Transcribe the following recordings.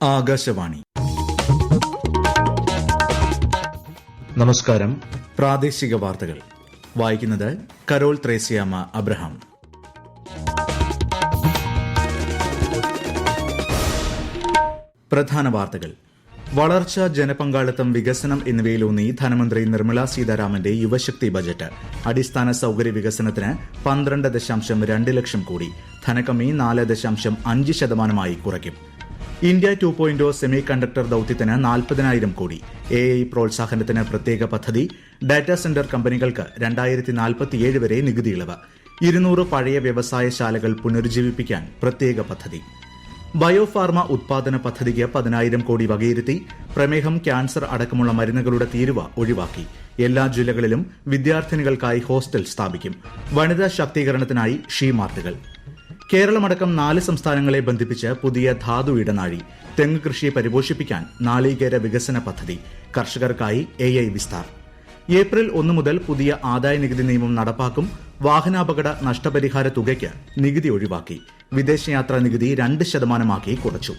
ആകാശവാണി. നമസ്കാരം. പ്രാദേശിക വാർത്തകൾ വായിക്കുന്നത് കരോൾ ത്രേസ്യാമ്മ അബ്രഹാം. പ്രധാന വാർത്തകൾ. വളർച്ച, ജനപങ്കാളിത്തം, വികസനം എന്നിവയിലൂന്നി ധനമന്ത്രി നിർമ്മല സീതാരാമന്റെ യുവശക്തി ബജറ്റ്. അടിസ്ഥാന സൌകര്യ വികസനത്തിന് 12.2 ലക്ഷം കോടി. ധനകമ്മി 4.5% കുറയ്ക്കും. ഇന്ത്യ 2.0 സെമി കണ്ടക്ടർ ദൌത്യത്തിന് 40,000 കോടി. AI പ്രോത്സാഹനത്തിന് പ്രത്യേക പദ്ധതി. ഡാറ്റാ സെന്റർ കമ്പനികൾക്ക് 2047 വരെ നികുതി ഇളവ്. 200 പഴയ വ്യവസായശാലകൾ പുനരുജ്ജീവിപ്പിക്കാൻ പ്രത്യേക പദ്ധതി. ബയോഫാർമ ഉത്പാദന പദ്ധതിക്ക് 10,000 കോടി വകയിരുത്തി. പ്രമേഹം, ക്യാൻസർ അടക്കമുള്ള മരുന്നുകളുടെ തീരുവ ഒഴിവാക്കി. എല്ലാ ജില്ലകളിലും വിദ്യാർത്ഥിനികൾക്കായി ഹോസ്റ്റൽ സ്ഥാപിക്കും. വനിതാ ശാക്തീകരണത്തിനായി ഷീമാർട്ടുകൾ. കേരളമടക്കം 4 സംസ്ഥാനങ്ങളെ ബന്ധിപ്പിച്ച് പുതിയ ധാതു ഇടനാഴി. തെങ്ങ് കൃഷിയെ പരിപോഷിപ്പിക്കാൻ നാളികേര വികസന പദ്ധതി. കർഷകർക്കായി AI വിസ്താർ. ഏപ്രിൽ 1 മുതൽ പുതിയ ആദായനികുതി നിയമം നടപ്പാക്കും. വാഹനാപകട നഷ്ടപരിഹാര തുകയ്ക്ക് നികുതി ഒഴിവാക്കി. വിദേശയാത്രാ നികുതി 2% കുറച്ചു.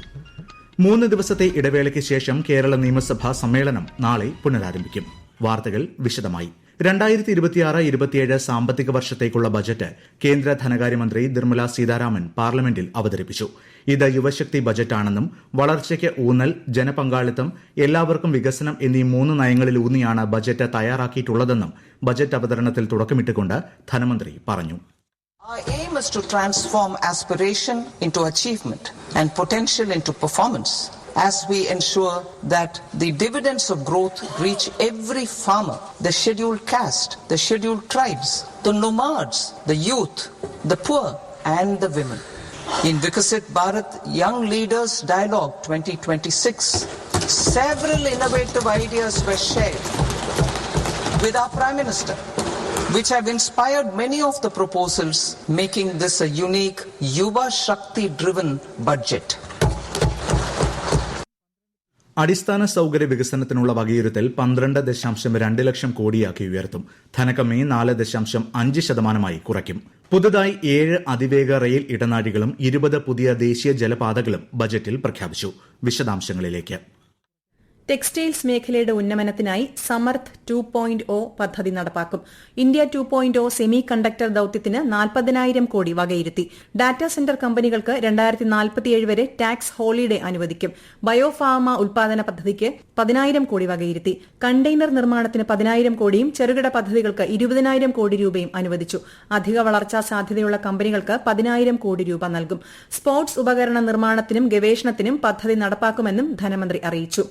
3 ദിവസത്തെ ഇടവേളയ്ക്ക് ശേഷം കേരള നിയമസഭാ സമ്മേളനം നാളെ പുനരാരംഭിക്കും. വാർത്തകൾ വിശദമായി. 2026-27 സാമ്പത്തിക വർഷത്തേക്കുള്ള ബജറ്റ് കേന്ദ്ര ധനകാര്യമന്ത്രി നിർമ്മല സീതാരാമൻ പാർലമെന്റിൽ അവതരിപ്പിച്ചു. ഇത് യുവശക്തി ബജറ്റാണെന്നും വളർച്ചയ്ക്ക് ഊന്നൽ, ജനപങ്കാളിത്തം, എല്ലാവർക്കും വികസനം എന്നീ 3 നയങ്ങളിലൂന്നിയാണ് ബജറ്റ് തയ്യാറാക്കിയിട്ടുള്ളതെന്നും ബജറ്റ് അവതരണത്തിൽ തുടക്കമിട്ടുകൊണ്ട് ധനമന്ത്രി പറഞ്ഞു. Our aim is to transform aspiration into achievement and potential into performance, as we ensure that the dividends of growth reach every farmer, the scheduled caste, the scheduled tribes, the nomads, the youth, the poor and the women. In Vikasit Bharat Young Leaders Dialogue 2026, several innovative ideas were shared with our Prime Minister, which have inspired many of the proposals, making this a unique Yuva Shakti-driven budget. അടിസ്ഥാന സൌകര്യ വികസനത്തിനുള്ള വകയിരുത്തൽ 12.2 ലക്ഷം കോടിയാക്കി ഉയർത്തും. ധനകമ്മി 4.5% കുറയ്ക്കും. പുതുതായി 7 അതിവേഗ rail ഇടനാഴികളും 20 പുതിയ ദേശീയ ജലപാതകളും ബജറ്റിൽ പ്രഖ്യാപിച്ചു. വിശദാംശങ്ങളിലേക്ക്. ടെക്സ്റ്റൈൽസ് മേഖലയുടെ ഉന്നമനത്തിനായി സമർത്ഥ് 2.0 പദ്ധതി നടപ്പാക്കും. ഇന്ത്യ 2.0 സെമി കണ്ടക്ടർ ദൌത്യത്തിന് 40,000 കോടി വകയിരുത്തി. ഡാറ്റാ സെന്റർ കമ്പനികൾക്ക് 2047 വരെ ടാക്സ് ഹോളിഡേ അനുവദിക്കും. ബയോഫാർമ ഉത്പാദന പദ്ധതിക്ക് 10,000 കോടി വകയിരുത്തി. കണ്ടെയ്നർ നിർമ്മാണത്തിന് 10,000 കോടിയും ചെറുകിട പദ്ധതികൾക്ക് 20,000 കോടി രൂപയും അനുവദിച്ചു. അധിക വളർച്ചാ സാധ്യതയുള്ള കമ്പനികൾക്ക് 10,000 കോടി രൂപ നൽകും. സ്പോർട്സ് ഉപകരണ നിർമ്മാണത്തിനും ഗവേഷണത്തിനും പദ്ധതി നടപ്പാക്കുമെന്നും ധനമന്ത്രി അറിയിച്ചു.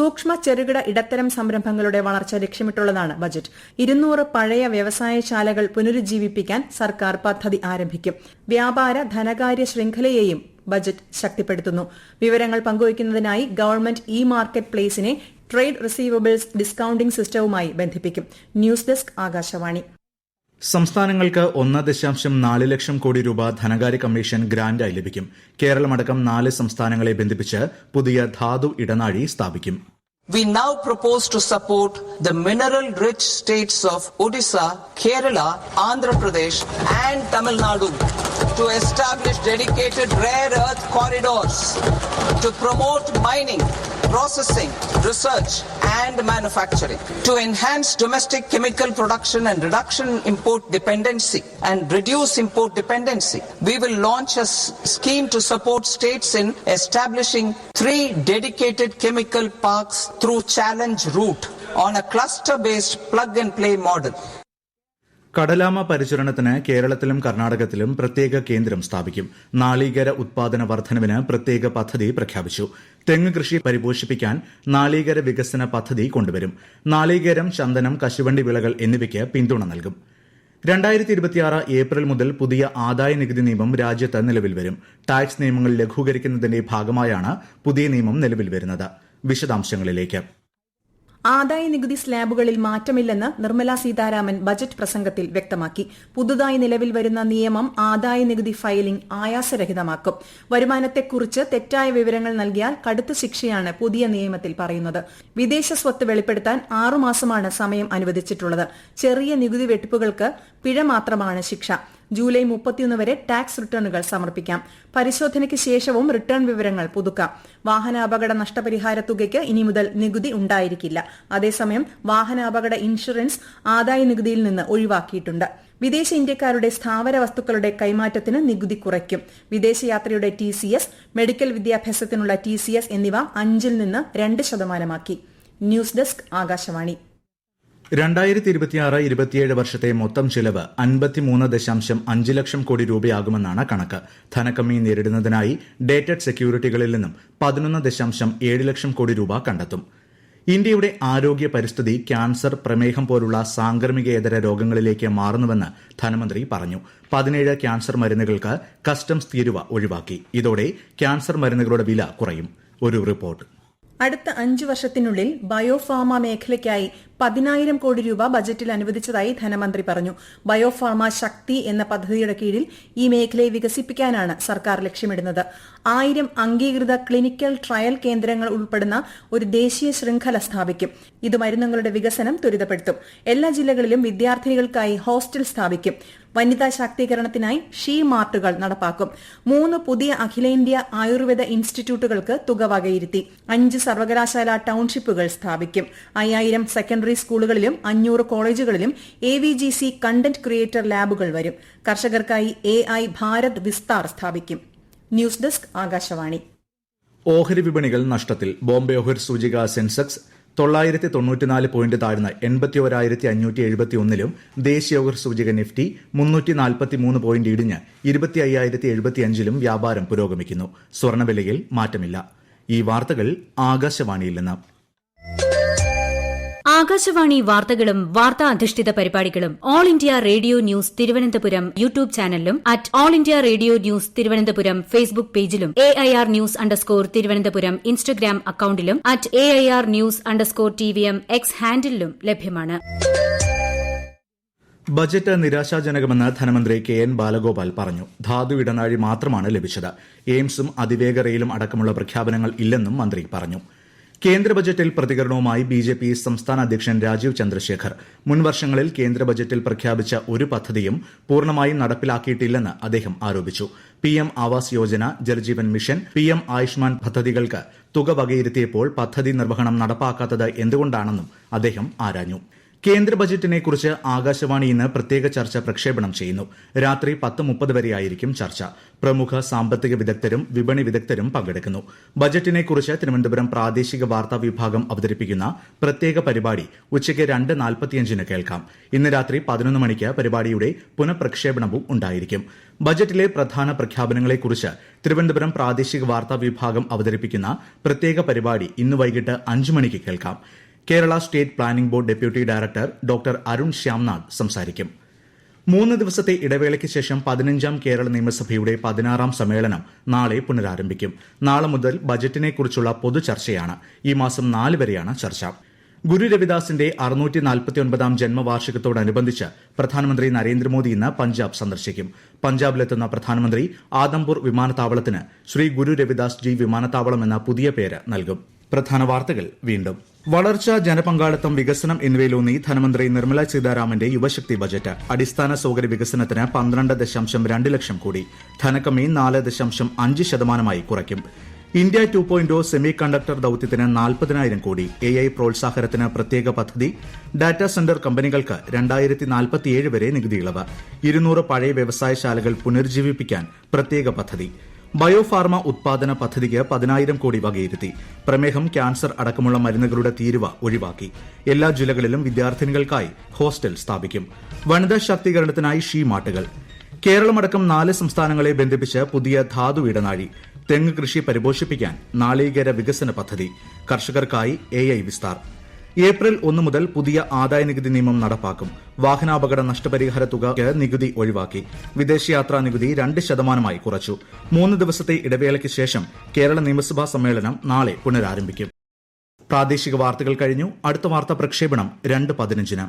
സൂക്ഷ്മ, ചെറുകിട, ഇടത്തരം സംരംഭങ്ങളുടെ വളർച്ച ലക്ഷ്യമിട്ടുള്ളതാണ് ബജറ്റ്. 200 പഴയ വ്യവസായശാലകൾ പുനരുജ്ജീവിപ്പിക്കാൻ സർക്കാർ പദ്ധതി ആരംഭിക്കും. വ്യാപാര, ധനകാര്യ ശൃംഖലയെയും ബജറ്റ് ശക്തിപ്പെടുത്തുന്നു. വിവരങ്ങൾ പങ്കുവയ്ക്കുന്നതിനായി ഗവൺമെന്റ് മാർക്കറ്റ് പ്ലേസിനെ ട്രേഡ് റിസീവബിൾസ് ഡിസ്കൌണ്ടിംഗ് സിസ്റ്റവുമായി ബന്ധിപ്പിക്കും. News desk, Akashvani. സംസ്ഥാനങ്ങൾക്ക് 1.4 ലക്ഷം കോടി രൂപ ധനകാര്യ കമ്മീഷൻ ഗ്രാന്റായി ലഭിക്കും. കേരളമടക്കം 4 സംസ്ഥാനങ്ങളെ ബന്ധിപ്പിച്ച് പുതിയ ധാതു ഇടനാഴി സ്ഥാപിക്കും. We now propose to support the mineral-rich states of Odisha, Kerala, Andhra Pradesh and Tamil Nadu to establish dedicated rare earth corridors to promote mining, processing, research and manufacturing, to enhance domestic chemical production and reduction in import dependency and reduce import dependency. We will launch a scheme to support states in establishing 3 dedicated chemical parks through challenge route on a cluster-based plug-and-play model. കടലാമ പരിചരണത്തിന് കേരളത്തിലും കർണാടകത്തിലും പ്രത്യേക കേന്ദ്രം സ്ഥാപിക്കും. നാളികേര ഉത്പാദന വർധനവിന് പ്രത്യേക പദ്ധതി പ്രഖ്യാപിച്ചു. തെങ്ങ് കൃഷി പരിപോഷിപ്പിക്കാൻ നാളികേര വികസന പദ്ധതി കൊണ്ടുവരും. നാളികേരം, ചന്ദനം, കശുവണ്ടി വിളകൾ എന്നിവയ്ക്ക് പിന്തുണ നൽകും. 2026 ഏപ്രിൽ മുതൽ പുതിയ ആദായ നികുതി നിയമം രാജ്യത്ത് നിലവിൽ വരും. ടാക്സ് നിയമങ്ങൾ ലഘൂകരിക്കുന്നതിന്റെ ഭാഗമായാണ് പുതിയ നിയമം നിലവിൽ വരുന്നത്. വിശദാംശങ്ങളിലേക്ക്. ആദായ നികുതി സ്ലാബുകളിൽ മാറ്റമില്ലെന്ന് നിർമ്മല സീതാരാമൻ ബജറ്റ് പ്രസംഗത്തിൽ വ്യക്തമാക്കി. പുതുതായി നിലവിൽ വരുന്ന നിയമം ആദായ നികുതി ഫയലിംഗ് ആയാസരഹിതമാക്കും. വരുമാനത്തെക്കുറിച്ച് തെറ്റായ വിവരങ്ങൾ നൽകിയാൽ കടുത്ത ശിക്ഷയാണ് പുതിയ നിയമത്തിൽ പറയുന്നത്. വിദേശ സ്വത്ത് വെളിപ്പെടുത്താൻ 6 മാസമാണ് സമയം അനുവദിച്ചിട്ടുള്ളത്. ചെറിയ നികുതി വെട്ടിപ്പുകൾക്ക് പിഴ മാത്രമാണ് ശിക്ഷ. ജൂലൈ 31 വരെ ടാക്സ് റിട്ടേണുകൾ സമർപ്പിക്കാം. പരിശോധനയ്ക്ക് ശേഷവും റിട്ടേൺ വിവരങ്ങൾ പുതുക്കാം. വാഹനാപകട നഷ്ടപരിഹാര തുകയ്ക്ക് ഇനി മുതൽ നികുതി ഉണ്ടായിരിക്കില്ല. അതേസമയം വാഹനാപകട ഇൻഷുറൻസ് ആദായ നികുതിയിൽ നിന്ന് ഒഴിവാക്കിയിട്ടുണ്ട്. വിദേശ ഇന്ത്യക്കാരുടെ സ്ഥാവര വസ്തുക്കളുടെ കൈമാറ്റത്തിന് നികുതി കുറയ്ക്കും. വിദേശയാത്രയുടെ TCS, മെഡിക്കൽ വിദ്യാഭ്യാസത്തിനുള്ള TCS എന്നിവ 5% നിന്ന് 2%. News desk, Akashvani. 2026-27 വർഷത്തെ മൊത്തം ചിലവ് 53.5 ലക്ഷം കോടി രൂപയാകുമെന്നാണ് കണക്ക്. ധനക്കമ്മി നേരിടുന്നതിനായി ഡേറ്റഡ് സെക്യൂരിറ്റികളിൽ നിന്നും 11.7 ലക്ഷം കോടി രൂപ കണ്ടെത്തും. ഇന്ത്യയുടെ ആരോഗ്യ പരിസ്ഥിതി ക്യാൻസർ, പ്രമേഹം പോലുള്ള സാംക്രമികേതര രോഗങ്ങളിലേക്ക് മാറുന്നുവെന്ന് ധനമന്ത്രി പറഞ്ഞു. 17 ക്യാൻസർ മരുന്നുകൾക്ക് കസ്റ്റംസ് തീരുവ ഒഴിവാക്കി. ഇതോടെ ക്യാൻസർ മരുന്നുകളുടെ വില കുറയും. ഒരു റിപ്പോർട്ട്. അടുത്ത 5 വർഷത്തിനുള്ളിൽ ബയോഫാർമ മേഖലയ്ക്കായി 10,000 കോടി രൂപ ബജറ്റിൽ അനുവദിച്ചതായി ധനമന്ത്രി പറഞ്ഞു. ബയോഫാർമ ശക്തി എന്ന പദ്ധതിയുടെ കീഴിൽ ഈ മേഖലയെ വികസിപ്പിക്കാനാണ് സർക്കാർ ലക്ഷ്യമിടുന്നത്. 1000 അംഗീകൃത ക്ലിനിക്കൽ ട്രയൽ കേന്ദ്രങ്ങൾ ഉൾപ്പെടുന്ന ഒരു ദേശീയ ശൃംഖല സ്ഥാപിക്കും. ഇത് മരുന്നുകളുടെ വികസനം ത്വരിതപ്പെടുത്തും. എല്ലാ ജില്ലകളിലും വിദ്യാർത്ഥിനികൾക്കായി ഹോസ്റ്റൽ സ്ഥാപിക്കും. വനിതാ ശാക്തീകരണത്തിനായി ഷീ മാർട്ടുകൾ നടപ്പാക്കും. 3 പുതിയ അഖിലേന്ത്യാ ആയുർവേദ ഇൻസ്റ്റിറ്റ്യൂട്ടുകൾക്ക് തുക വകയിരുത്തി. 5 സർവകലാശാല ടൌൺഷിപ്പുകൾ സ്ഥാപിക്കും. 5000 സെക്കൻഡറി സ്കൂളുകളിലും 500 കോളേജുകളിലും AVGC കണ്ടന്റ് ക്രിയേറ്റർ ലാബുകൾ വരും. കർഷകർക്കായി AI ഭാരത് വിസ്താർ സ്ഥാപിക്കും. News desk, Akashvani. ഓഹരി വിപണികൾ നഷ്ടത്തിൽ. ബോംബെ ഓഹരി സൂചിക സെൻസെക്സ് 994 പോയിന്റ് താഴ്ന്ന് 81,571-ലും ദേശീയ ഓഹരി സൂചിക നിഫ്റ്റി 343 പോയിന്റ് ഇടിഞ്ഞ് 25,075-ലും വ്യാപാരം പുരോഗമിക്കുന്നു. സ്വർണ്ണവിലയിൽ മാറ്റമില്ല. ഈ വാർത്തകൾ ആകാശവാണിയിൽ നിന്ന്. ആകാശവാണി വാർത്തകളും വാർത്താ അധിഷ്ഠിത പരിപാടികളും all India radio news Thiruvananthapuram YouTube ചാനലിലും @all India radio news Thiruvananthapuram Facebook പേജിലും AIR ന്യൂസ് _തിരുവനന്തപുരം ഇൻസ്റ്റഗ്രാം അക്കൌണ്ടിലും @AIR ന്യൂസ് _TVM X ഹാൻഡിലും ലഭ്യമാണ്. ബജറ്റ് നിരാശാജനകമെന്ന് ധനമന്ത്രി KN ബാലഗോപാൽ പറഞ്ഞു. ധാതു ഇടനാഴി മാത്രമാണ് ലഭിച്ചത്. എയിംസും അതിവേഗ റെയിലും അടക്കമുള്ള പ്രഖ്യാപനങ്ങൾ ഇല്ലെന്നും മന്ത്രി പറഞ്ഞു. കേന്ദ്ര ബജറ്റിൽ പ്രതികരണവുമായി BJP സംസ്ഥാന അധ്യക്ഷൻ രാജീവ് ചന്ദ്രശേഖർ. മുൻവർഷങ്ങളിൽ കേന്ദ്ര ബജറ്റിൽ പ്രഖ്യാപിച്ച ഒരു പദ്ധതിയും പൂർണ്ണമായും നടപ്പിലാക്കിയിട്ടില്ലെന്ന് അദ്ദേഹം ആരോപിച്ചു. PM Awas Yojana, Jal Jeevan mission, PM Ayushman പദ്ധതികൾക്ക് തുക വകയിരുത്തിയപ്പോൾ പദ്ധതി നിർവഹണം നടപ്പാക്കാത്തത് എന്തുകൊണ്ടാണെന്നും അദ്ദേഹം ആരാഞ്ഞു. കേന്ദ്ര ബജറ്റിനെക്കുറിച്ച് ആകാശവാണി ഇന്ന് പ്രത്യേക ചർച്ച പ്രക്ഷേപണം ചെയ്യുന്നു. രാത്രി 10:30 വരെയായിരിക്കും ചർച്ച. പ്രമുഖ സാമ്പത്തിക വിദഗ്ധരും വിപണി വിദഗ്ധരും പങ്കെടുക്കുന്നു. ബജറ്റിനെക്കുറിച്ച് തിരുവനന്തപുരം പ്രാദേശിക വാർത്താ വിഭാഗം അവതരിപ്പിക്കുന്ന പ്രത്യേക പരിപാടി ഉച്ചയ്ക്ക് 2:45 കേൾക്കാം. ഇന്ന് രാത്രി 11 മണിക്ക് പരിപാടിയുടെ പുനഃപ്രക്ഷേപണവും ഉണ്ടായിരിക്കും. ബജറ്റിലെ പ്രധാന പ്രഖ്യാപനങ്ങളെക്കുറിച്ച് തിരുവനന്തപുരം പ്രാദേശിക വാർത്താ വിഭാഗം അവതരിപ്പിക്കുന്ന പ്രത്യേക പരിപാടി ഇന്ന് വൈകിട്ട് 5 മണിക്ക് കേൾക്കാം. Kerala state planning board deputy director doctor Arun Shyamnath സംസാരിക്കും. 3 ദിവസത്തെ ഇടവേളയ്ക്ക് ശേഷം 15ാം കേരള നിയമസഭയുടെ 16ാം സമ്മേളനം നാളെ പുനരാരംഭിക്കും. നാളെ മുതൽ ബജറ്റിനെക്കുറിച്ചുള്ള പൊതുചർച്ചയാണ്. ഈ മാസം 4 വരെയാണ് ചർച്ച. ഗുരു രവിദാസിന്റെ 649ാം ജന്മവാർഷികത്തോടനുബന്ധിച്ച് പ്രധാനമന്ത്രി നരേന്ദ്രമോദി ഇന്ന് പഞ്ചാബ് സന്ദർശിക്കും. പഞ്ചാബിലെത്തുന്ന പ്രധാനമന്ത്രി ആദംപൂർ വിമാനത്താവളത്തിന് ശ്രീ ഗുരു രവിദാസ് ജി വിമാനത്താവളം എന്ന പുതിയ പേര് നൽകും. പ്രധാന വാർത്തകൾ വീണ്ടും. വളർച്ച, ജനപങ്കാളിത്തം, വികസനം എന്നിവയിലൂന്നി ധനമന്ത്രി നിർമ്മല സീതാരാമന്റെ യുവശക്തി ബജറ്റ്. അടിസ്ഥാന സൌകര്യ വികസനത്തിന് 12.2 ലക്ഷം കോടി. ധനക്കമ്മി 4.5% കുറയ്ക്കും. ഇന്ത്യ 2.0 സെമി കണ്ടക്ടർ ദൌത്യത്തിന് 40,000 കോടി. AI പ്രോത്സാഹനത്തിന് പ്രത്യേക പദ്ധതി. ഡാറ്റാ സെന്റർ കമ്പനികൾക്ക് 2047 വരെ നികുതി ഇളവ്. 200 പഴയ വ്യവസായശാലകൾ പുനർജീവിപ്പിക്കാൻ പ്രത്യേക പദ്ധതി. ബയോഫാർമ ഉത്പാദന പദ്ധതിക്ക് 10,000 കോടി വകയിരുത്തി. പ്രമേഹം, ക്യാൻസർ അടക്കമുള്ള മരുന്നുകളുടെ തീരുവ ഒഴിവാക്കി. എല്ലാ ജില്ലകളിലും വിദ്യാർത്ഥിനികൾക്കായി ഹോസ്റ്റൽ സ്ഥാപിക്കും. വനിതാ ശാക്തീകരണത്തിനായി ഷീ മാട്ടുകൾ. കേരളമടക്കം 4 സംസ്ഥാനങ്ങളെ ബന്ധിപ്പിച്ച് പുതിയ ധാതു ഇടനാഴി. തെങ്ങ് കൃഷി പരിപോഷിപ്പിക്കാൻ നാളികേര വികസന പദ്ധതി. കർഷകർക്കായി AI വിസ്താർ. ഏപ്രിൽ 1 മുതൽ പുതിയ ആദായനികുതി നിയമം നടപ്പാക്കും. വാഹനാപകട നഷ്ടപരിഹാര തുകയ്ക്ക് നികുതി ഒഴിവാക്കി. വിദേശയാത്രാ നികുതി 2% കുറച്ചു. 3 ദിവസത്തെ ഇടവേളയ്ക്ക് ശേഷം കേരള നിയമസഭാ സമ്മേളനം നാളെ പുനരാരംഭിക്കും. പ്രാദേശിക വാർത്തകൾ കഴിഞ്ഞു. അടുത്ത വാർത്താ പ്രക്ഷേപണം 2:15.